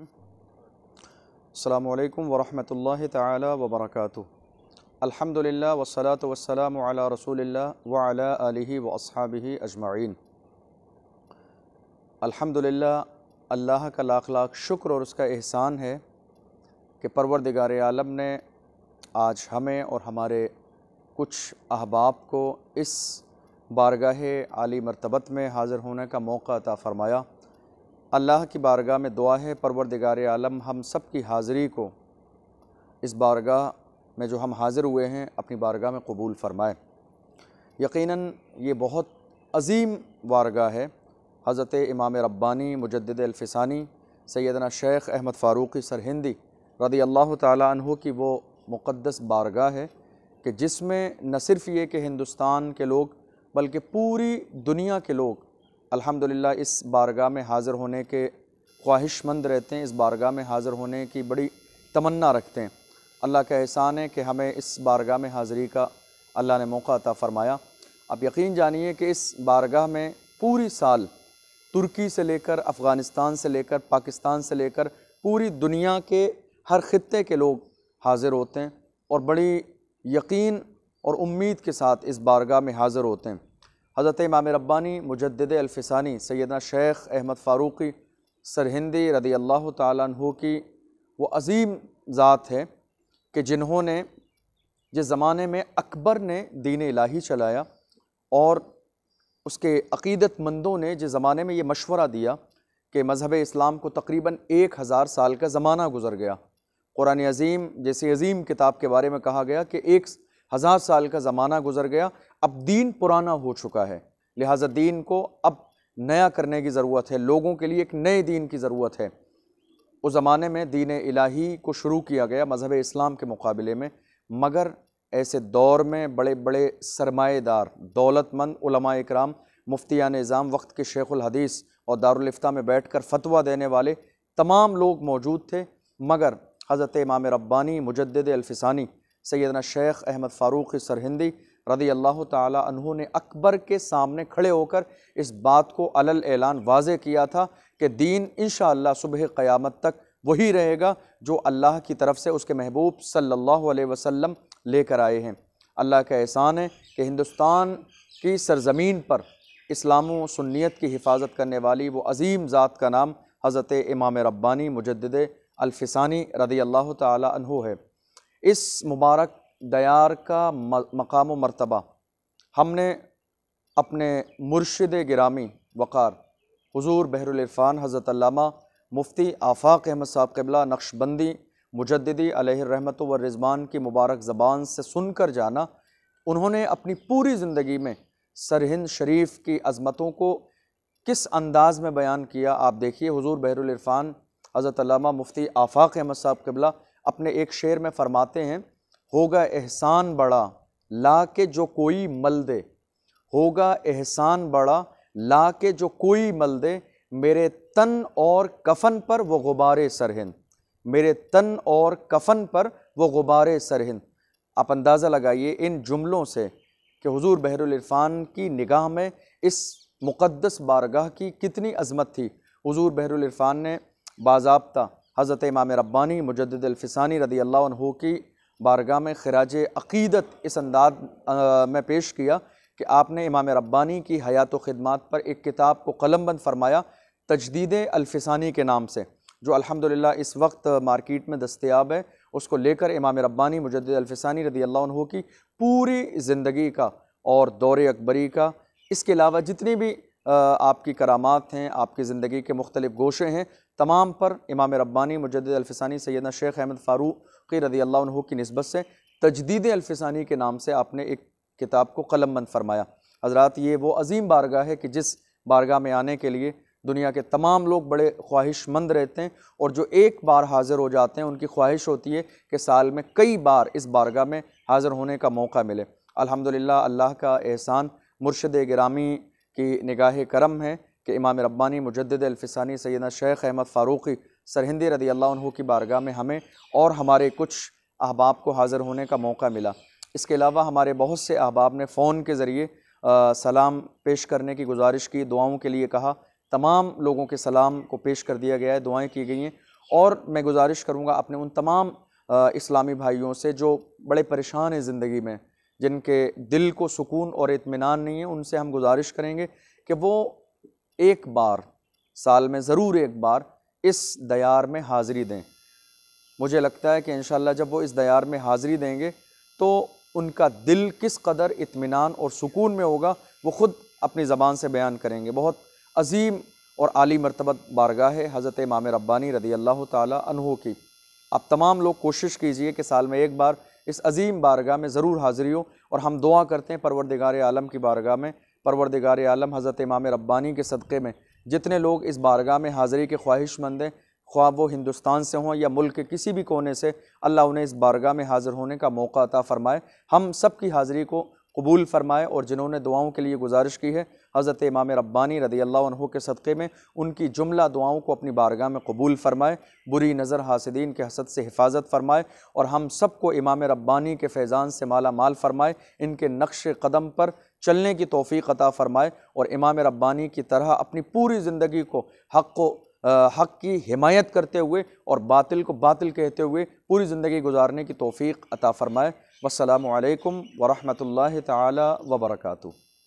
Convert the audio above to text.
अस्सलामु अलैकुम वरहमतुल्लाहि तआला वबरकातुहू। अल्हम्दुलिल्लाह वस्सलातु वस्सलामु अला रसूलिल्लाह व अला आलिहि व अस्हाबिहि अजमाइन। अल्हम्दुलिल्लाह, अल्लाह का लाख लाख शुक्र और उसका एहसान है कि परवरदिगार आलम ने आज हमें और हमारे कुछ अहबाब को इस बारगाह आली मर्तबत में हाज़िर होने का मौका अता फ़रमाया। अल्लाह की बारगाह में दुआ है परवरदिगार आलम हम सब की हाज़िरी को इस बारगाह में जो हम हाज़िर हुए हैं अपनी बारगाह में कबूल फ़रमाए। यकीनन ये बहुत अज़ीम बारगाह है। हज़रत इमाम रब्बानी मुजद्दिद अल-फ़िसानी सैयदना शेख अहमद फ़ारूक़ी सरहिंदी रज़ी अल्लाह ताला अन्हु की वो मुक़द्दस बारगाह है कि जिसमें न सिर्फ़ ये कि हिंदुस्तान के लोग बल्कि पूरी दुनिया के लोग अल्हम्दुलिल्लाह इस बारगाह में हाज़िर होने के ख्वाहिशमंद रहते हैं, इस बारगाह में हाज़िर होने की बड़ी तमन्ना रखते हैं। अल्लाह का एहसान है कि हमें इस बारगाह में हाज़िरी का अल्लाह ने मौका अता फ़रमाया। अब यकीन जानिए कि इस बारगाह में पूरी साल तुर्की से लेकर, अफ़गानिस्तान से लेकर, पाकिस्तान से लेकर पूरी दुनिया के हर ख़ित्ते के लोग हाज़िर होते हैं और बड़ी यकीन और उम्मीद के साथ इस बारगाह में हाज़िर होते हैं। हज़रत इमाम रब्बानी मुजद्दिद अल-फ़िसानी सैयदना शेख अहमद फ़ारूक़ी सरहिंदी रज़ी अल्लाह ताला अन्हु की वो अज़ीम ज़ात है कि जिन्होंने जिस ज़माने में अकबर ने दीन इलाही चलाया और उसके अक़ीदतमंदों ने जिस ज़माने में ये मशवरा दिया कि मज़हब इस्लाम को तकरीबन 1000 साल का ज़माना गुज़र गया। कुरान अज़ीम जैसी अज़ीम किताब के बारे में कहा गया कि 1000 साल का ज़माना गुज़र गया, अब दीन पुराना हो चुका है, लिहाजा दीन को अब नया करने की ज़रूरत है, लोगों के लिए एक नए दीन की ज़रूरत है। उस ज़माने में दीन इलाही को शुरू किया गया मज़हब इस्लाम के मुकाबले में, मगर ऐसे दौर में बड़े बड़े सरमाएदार दौलतमंद उलमा इकराम, मुफ्तियान निज़ाम, वक्त के शेखुल हदीस और दारुल इफ्ता में बैठकर फतवा देने वाले तमाम लोग मौजूद थे, मगर हज़रत इमाम रब्बानी मुजद्दिद अल-फ़िसानी सैयदना शेख अहमद फ़ारूक़ी सरहिंदी रज़ी अल्लाह ताला अन्हु ने अकबर के सामने खड़े होकर इस बात को अलल ऐलान वाज़े किया था कि दीन इंशाअल्लाह सुबह क़यामत तक वही रहेगा जो अल्लाह की तरफ से उसके महबूब सल्लल्लाहु अलैहि वसल्लम लेकर आए हैं। अल्लाह का एहसान है कि हिंदुस्तान की सरज़मीन पर इस्लाम व सुन्नियत की हिफाजत करने वाली वो अज़ीम ज़ात का नाम हज़रत इमाम रब्बानी मुजद्दिद अल-फ़िसानी रज़ी अल्लाह ताला अन्हु है। इस मुबारक दयार का मकाम व मर्तबा हमने अपने मुर्शिद गिरामी वक़ार हुज़ूर बहरुल इरफ़ान हज़रत अल्लामा मुफ्ती आफ़ाक़ अहमद साहब क़िबला नक्शबंदी मुजद्दिदी अलैहि रहमतु व रिज़वान की मुबारक ज़बान से सुनकर जाना। उन्होंने अपनी पूरी ज़िंदगी में सरहिंद शरीफ की अज़मतों को किस अंदाज़ में बयान किया, आप देखिए। हुज़ूर बहरुल इरफ़ान हज़रत अल्लामा मुफ्ती आफ़ाक़ अहमद साहब क़िबला अपने एक शेर में फ़रमाते हैं, होगा एहसान बड़ा ला के जो कोई मल दे, होगा एहसान बड़ा ला के जो कोई मल दे, मेरे तन और कफ़न पर वो गुबारे सरहिंद, मेरे तन और कफ़न पर वो गुबारे सरहिंद। आप अंदाज़ा लगाइए इन जुमलों से कि हुज़ूर बहरुल इरफ़ान की निगाह में इस मुक़द्दस बारगाह की कितनी अज़मत थी। हुज़ूर बहरुल इरफ़ान ने बाज़ाब्ता हज़रत इमाम रब्बानी मुजद्दिद अल-फ़िसानी रज़ी अल्लाह अन्हु की बारगाह में ख़िराज अक़ीदत इस अंदाज़ में पेश किया कि आपने इमाम रब्बानी की हयात व ख़िदमात पर एक किताब को कलमबंद फ़रमाया तजदीद अल-फ़िसानी के नाम से, जो अल्हम्दुलिल्लाह इस वक्त मार्केट में दस्तयाब है। उसको लेकर इमाम रब्बानी मुजद्दिद अल-फ़िसानी रज़ी अल्लाह अन्हु की पूरी ज़िंदगी का और दौरे अकबरी का, इसके अलावा जितनी भी आपकी करामात हैं, आपकी ज़िंदगी के मुख्तलिफ़ गोशे हैं, तमाम पर इमाम रब्बानी मुजद्दिद अल-फ़िसानी सैयदना शेख अहमद फ़ारूक़ी रज़ी अल्लाह अन्हु की निस्बत से तजदीद अल-फ़िसानी के नाम से आपने एक किताब को कलमबंद फ़रमाया। हज़रात, ये वो अज़ीम बारगाह है कि जिस बारगाह में आने के लिए दुनिया के तमाम लोग बड़े ख्वाहिशमंद रहते हैं और जो एक बार हाज़िर हो जाते हैं उनकी ख्वाहिश होती है कि साल में कई बार इस बारगाह में हाज़िर होने का मौका मिले। अल्हम्दुलिल्लाह, अल्लाह का एहसान मुर्शिद गिरामी की निगाह करम है कि इमाम रब्बानी मुजद्दिद अल-फ़िसानी सैयदना शेख अहमद फ़ारूक़ी सरहिंदी रज़ी अल्लाह अन्हु की बारगाह में हमें और हमारे कुछ अहबाब को हाज़िर होने का मौका मिला। इसके अलावा हमारे बहुत से अहबाब ने फ़ोन के ज़रिए सलाम पेश करने की गुजारिश की, दुआओं के लिए कहा। तमाम लोगों के सलाम को पेश कर दिया गया है, दुआएं की गई हैं اور میں گزارش کروں گا اپنے ان تمام اسلامی بھائیوں سے جو بڑے پریشان ہیں زندگی میں، جن کے دل کو سکون اور اطمینان نہیں ہے، ان سے ہم گزارش کریں گے کہ وہ ایک بار سال میں ضرور ایک بار اس دیار میں حاضری دیں۔ مجھے لگتا ہے کہ انشاءاللہ جب وہ اس دیار میں حاضری دیں گے تو ان کا دل کس قدر اطمینان اور سکون میں ہوگا وہ خود اپنی زبان سے بیان کریں گے۔ بہت عظیم اور عالی مرتبت بارگاہ ہے حضرت امام ربانی رضی اللہ تعالی عنہ کی۔ آپ تمام لوگ کوشش کیجئے کہ سال میں ایک بار اس عظیم بارگاہ میں ضرور حاضری ہو، اور ہم دعا کرتے ہیں پروردگار عالم کی بارگاہ میں، پروردگار عالم حضرت امام ربانی کے صدقے میں جتنے لوگ اس بارگاہ میں حاضری کے خواہش مند ہیں، خواہ وہ ہندوستان سے ہوں یا ملک کے کسی بھی کونے سے، اللہ انہیں اس بارگاہ میں حاضر ہونے کا موقع عطا فرمائے، ہم سب کی حاضری کو قبول فرمائے، اور جنہوں نے دعاؤں کے لیے گزارش کی ہے حضرت امام ربانی رضی اللہ عنہ کے صدقے میں، ان کی جملہ دعاؤں کو اپنی بارگاہ میں قبول فرمائے، بری نظر حاسدین کے حسد سے حفاظت فرمائے، اور ہم سب کو امام ربانی کے فیضان سے مالا مال فرمائے، ان کے نقش قدم پر چلنے کی توفیق عطا فرمائے، اور امام ربانی کی طرح اپنی پوری زندگی کو حق کی حمایت کرتے ہوئے اور باطل کو باطل کہتے ہوئے پوری زندگی گزارنے کی توفیق عطا فرمائے۔ والسلام علیکم ورحمۃ اللہ تعالی وبرکاتہ۔